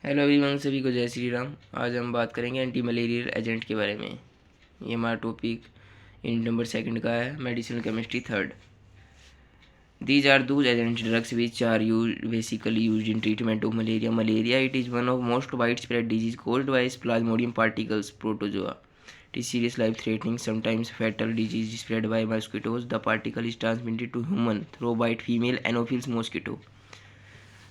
Hello everyone, सभी को जय श्री राम। आज हम बात करेंगे एंटी मलेरियल एजेंट के बारे में। ये हमारा टॉपिक यूनिट नंबर 2 का है, medicinal chemistry 3rd। These are those agent drugs which are basically use in treatment of malaria. Malaria it is one of most wide spread disease caused by plasmodium particles protozoa. It is serious life-threatening, sometimes fatal disease spread by mosquitoes. The particle is transmitted to human through bite female Anopheles mosquito.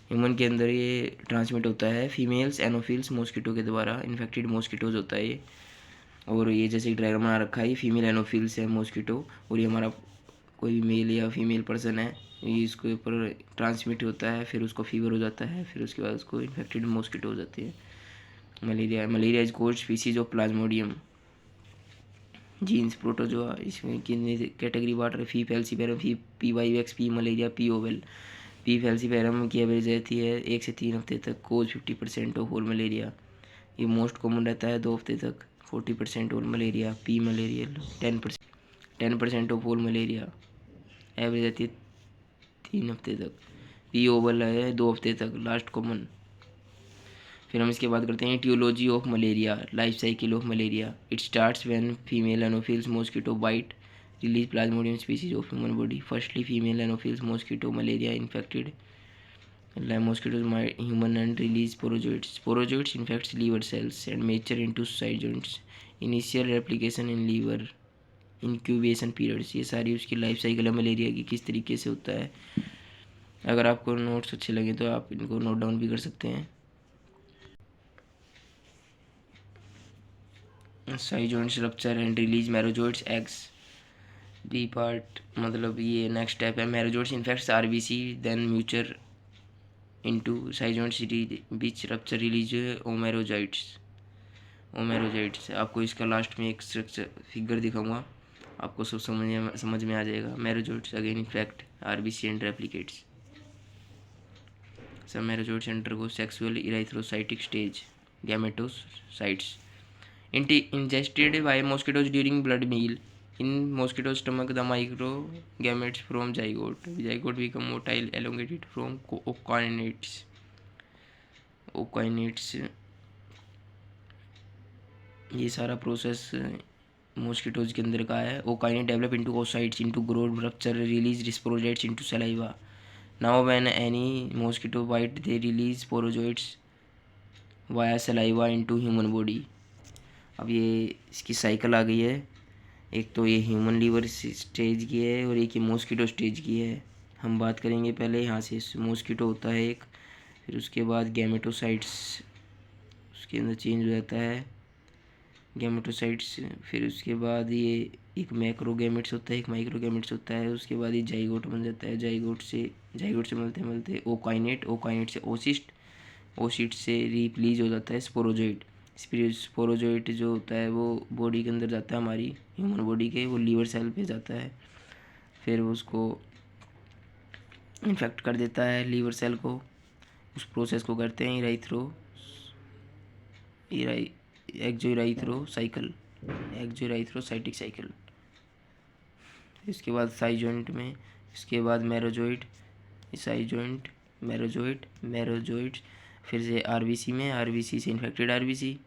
Human के अंदर ये transmit होता है females Anopheles mosquito के द्वारा। Infected mosquitoes होता है ये, और ये जैसे ड्राइग्राम बना रखा है, ये फीमेल एनोफिल्स है मॉस्किटो, और ये हमारा कोई मेल या फीमेल पर्सन है, ये इसके ऊपर ट्रांसमिट होता है, फिर उसको फीवर हो जाता है, फिर उसके बाद उसको इन्फेक्टेड मॉस्किटो हो जाती है। Malaria is cold species of plasmodium genus protozoa. इसमें कितनी कैटेगरी बांट रहे, P falciparum, P P vivax, P malaria, P ovale. P falciparum की एवरेज रहती है 1 से 3 हफ्ते तक, कोज 50% ऑफ ऑल मलेरिया। ये मोस्ट कॉमन रहता है 2 हफ्ते तक, 40% all malaria. P malarial 10% of all malaria, average रहती है 3 हफ्ते तक। पी ओवल है 2 हफ्ते तक, लास्ट कॉमन। फिर हम इसके बाद करते हैं aetiology of malaria, life cycle of malaria. It starts when female anopheles mosquito bite release plasmodium species of human body. Firstly, female anopheles mosquito malaria infected mosquitoes human and release sporozoites. Sporozoites infects liver cells and mature into cytogens. Initial replication in liver, incubation periods. ये सारी उसकी life cycle है malaria की, किस तरीके से होता है। अगर आपको नोट्स अच्छे लगे तो आप इनको नोट डाउन भी कर सकते हैं। Schizonts rupture and release merozoites eggs. B part मतलब ये नेक्स्ट स्टेप है। Merozoites infects RBC then mature into schizonts which rupture release merozoites. आपको इसका लास्ट में एक स्ट्रक्चर फिगर दिखाऊंगा, आपको सब समझ में आ जाएगा। Merozoites again infect RBC and replicates. सब merozoites undergo sexual erythrocytic stage, gametocytes. Ingested by mosquitoes during blood meal. In mosquito stomach, the microgametes from zygote become motile, elongated from ookinetes. ये सारा प्रोसेस मॉस्किटोज के अंदर का है। Ookinete develop into oocysts into growth rupture release sporozoites into saliva. Now when any mosquito bite they release sporozoites via saliva into human body. अब ये इसकी cycle आ गई है। एक तो ये ह्यूमन लीवर स्टेज की है और एक ये मॉस्किटो स्टेज की है। हम बात करेंगे पहले यहाँ से। मॉस्किटो होता है एक, फिर उसके बाद गैमेटोसाइट्स उसके अंदर चेंज हो जाता है, गैमेटोसाइट्स। फिर उसके बाद ये एक मैक्रोगैमेट्स होता है, एक माइक्रोगैमेट्स होता है। उसके बाद ये जाइगोट बन जाता है। जाइगोट से मिलते ओकाइनेट से ओसिस्ट से रिप्लीज हो जाता है स्पोरोजोइट। स्पोरोजोइट जो होता है वो बॉडी के अंदर जाता है, हमारी ह्यूमन बॉडी के, वो लीवर सेल पे जाता है, फिर उसको इन्फेक्ट कर देता है लीवर सेल को। उस प्रोसेस को करते हैं एक्सोइराइथ्रोसाइटिक साइकिल। इसके बाद इसके बाद मैरोजोइट, फिर से आरबीसी से इन्फेक्टेड आरबीसी,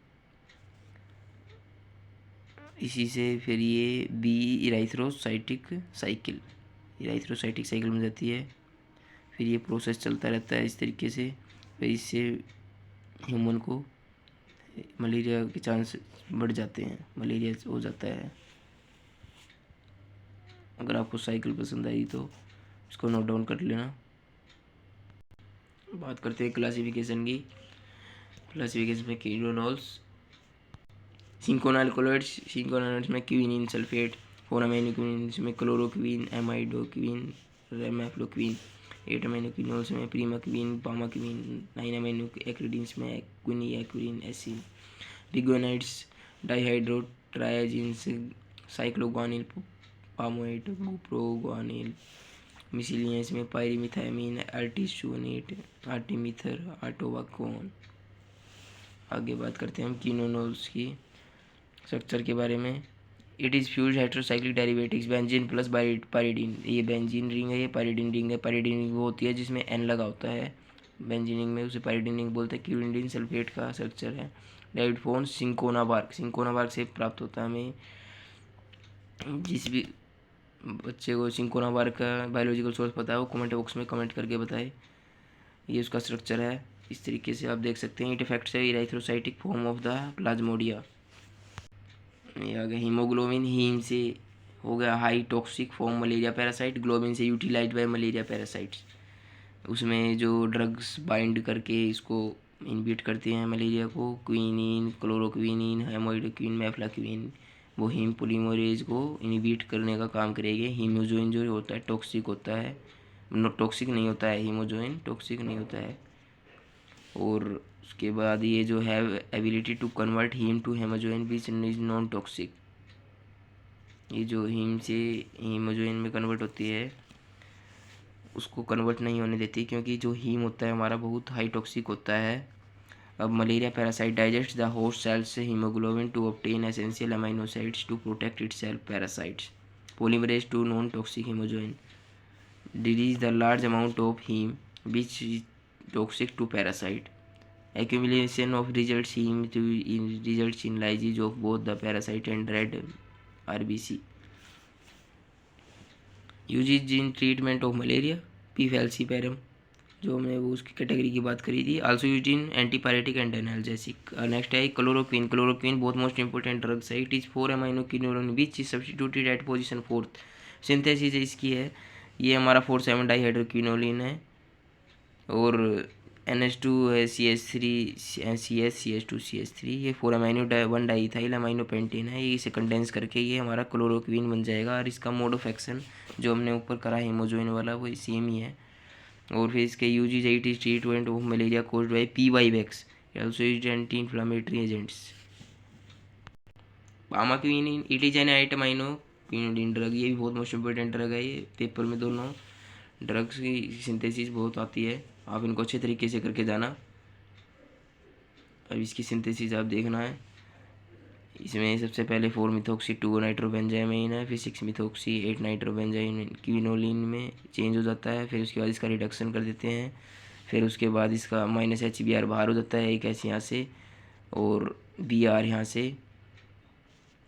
इसी से फिर ये बी इराइथ्रोसाइटिक साइकिल बन जाती है। फिर ये प्रोसेस चलता रहता है इस तरीके से। फिर इससे ह्यूमन को मलेरिया के चांस बढ़ जाते हैं, मलेरिया हो जाता है। अगर आपको साइकिल पसंद आई तो इसको नोट डाउन कर लेना। बात करते हैं क्लासिफिकेशन की। क्लासिफिकेशन में कीटोनॉल्स, सिंकोनाइल्कोलाइड्स में क्विनिन सल्फेट, 4 अमीनो क्विनोल्स में क्लोरोक्विन, एमाइडोक्विन, रेमेफ्लोक्विन, 8 अमीनो क्विनोल्स में प्रीमाक्विन, पामाक्विन, 9 अमीनो एक्रिडीन्स में क्विनियाक्विन एसिड, रिगोनाइड्स, डाइहाइड्रोट्रायाजिन्स, साइक्लोग्वानिल, पामोएट, बुप्रोग्वानिल, मिसिलियस में पायरीमिथाइमिन, आर्टिसोनेट, आर्टिमिथर, आटोवाकोन। आगे बात करते हैं हम कीनोनोल्स की स्ट्रक्चर के बारे में। It is fuse heterocyclic derivatives benzene plus pyridine. ये बेंजीन रिंग है, ये पायरिडीन रिंग है। पायरिडीन रिंग वो होती है जिसमें एन लगा होता है, बेंजीनिक में उसे पाइरीडीनिक बोलते हैं। क्यूरिडीन सल्फेट का स्ट्रक्चर है। डेविड फोन सिंकोना बार्क से प्राप्त होता है हमें। जिस भी बच्चे को सिंकोना बार्क का बायोलॉजिकल सोर्स पता है वो कमेंट बॉक्स में कमेंट करके बताए। ये उसका स्ट्रक्चर है, इस तरीके से आप देख सकते हैं। इट इफेक्ट्स है इराइथ्रोसाइटिक फॉर्म ऑफ द प्लाज्मोडिया। ये आ गया हीमोग्लोबिन, हीम से हो गया high toxic form malaria parasite, globin से यूटिलाइज बाय मलेरिया पैरासाइट्स। उसमें जो ड्रग्स बाइंड करके इसको इनहिबिट करते हैं मलेरिया को, क्विनिन, क्लोरोक्विनिन, हेमोइडोक्विन, मेफ्लाक्विन, वो हीम पोलीमरेज को इनहिबिट करने का काम करेंगे। हीमोजोइन जो होता है टॉक्सिक होता है, टॉक्सिक नहीं होता है, हीमोजोइन टॉक्सिक नहीं होता है। और उसके बाद ये जो है ability to convert heme to hemozoin which is non toxic. ये जो हीम से हीमोजोइन में कन्वर्ट होती है उसको कन्वर्ट नहीं होने देती, क्योंकि जो हीम होता है हमारा बहुत हाई टॉक्सिक होता है। अब malaria parasite digest the host cells से haemoglobin to obtain essential amino acids to protect itself. Parasites polymerase to non toxic haemozoin delays the large amount of haem which is toxic to parasite. Accumulation of results heme to results in lysis of both the parasite and red RBC. Uses in treatment of malaria, P. falciparum, जो हमने वो उसकी category की बात करी थी। Also use in antipyretic and analgesic. Next है chloroquine. Chloroquine बहुत मोस्ट इंपॉर्टेंट ड्रग्स है। It is 4 amino quinoline which is substituted at position 4th। Synthesis इसकी है, ये हमारा 4,7 डाईहाइड्रोक्विनोलिन है। और NH2 है, CH3 CH2 CH3, ये 4 अमाइनो 1 डाईइथाइल अमाइनो पेंटेन है। ये इसे कंडेंस करके ये हमारा क्लोरोक्विन बन जाएगा। और इसका मोड ऑफ एक्शन जो हमने ऊपर करा हीमोजोइन वाला वो सेम ही है। और फिर इसके uses it is treatment of malaria caused by PY vivax, also used anti inflammatory agents. Pamaquine, it is an 8 amino quinoline drug, ये भी बहुत मोस्ट इंपॉर्टेंट ड्रग है। ये पेपर में दोनों ड्रग्स की सिंथेसिस बहुत आती है, आप इनको अच्छे तरीके से करके जाना। अब इसकी सिंथेसिस आप देखना है। इसमें सबसे पहले 4-मिथोक्सी 2 नाइट्रोबेंजाइमीन है, फिर 6-मिथोक्सी 8 नाइट्रोबेंजाइमीन क्विनोलिन में चेंज हो जाता है। फिर उसके बाद इसका रिडक्शन कर देते हैं। फिर उसके बाद इसका -HBr बाहर हो जाता है एक ऐसे यहाँ से, और Br यहाँ से,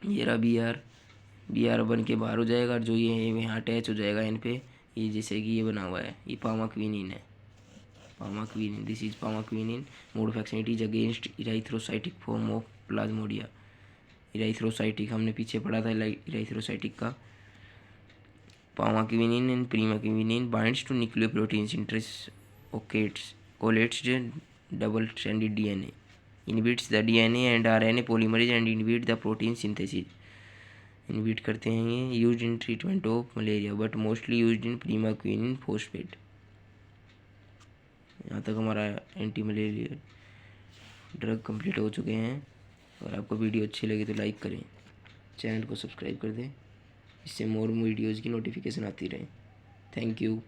ये रहा Br बन के बाहर हो जाएगा। और जो ये यहाँ अटैच हो जाएगा इन पे, ये जैसे कि ये बना हुआ है, ये पामाक्विनिन है। Pamaquine, this is pamaquine. Mode of action it is against erythrocytic form of plasmodia. Erythrocytic हमने पीछे पढ़ा था इराइथ्रोसाइटिक का। Pamaquine and primaquine binds to nucleoproteins intercalates double stranded DNA, inhibits the DNA and RNA polymerase and inhibit the protein synthesis. Inhibit करते हैं ये। Used in treatment of malaria but mostly used in primaquine phosphate. यहाँ तक हमारा anti malaria drug complete हो चुके हैं। अगर आपको वीडियो अच्छी लगी तो लाइक करें, चैनल को सब्सक्राइब कर दें, इससे मोर वीडियोज़ की नोटिफिकेशन आती रहे। Thank you.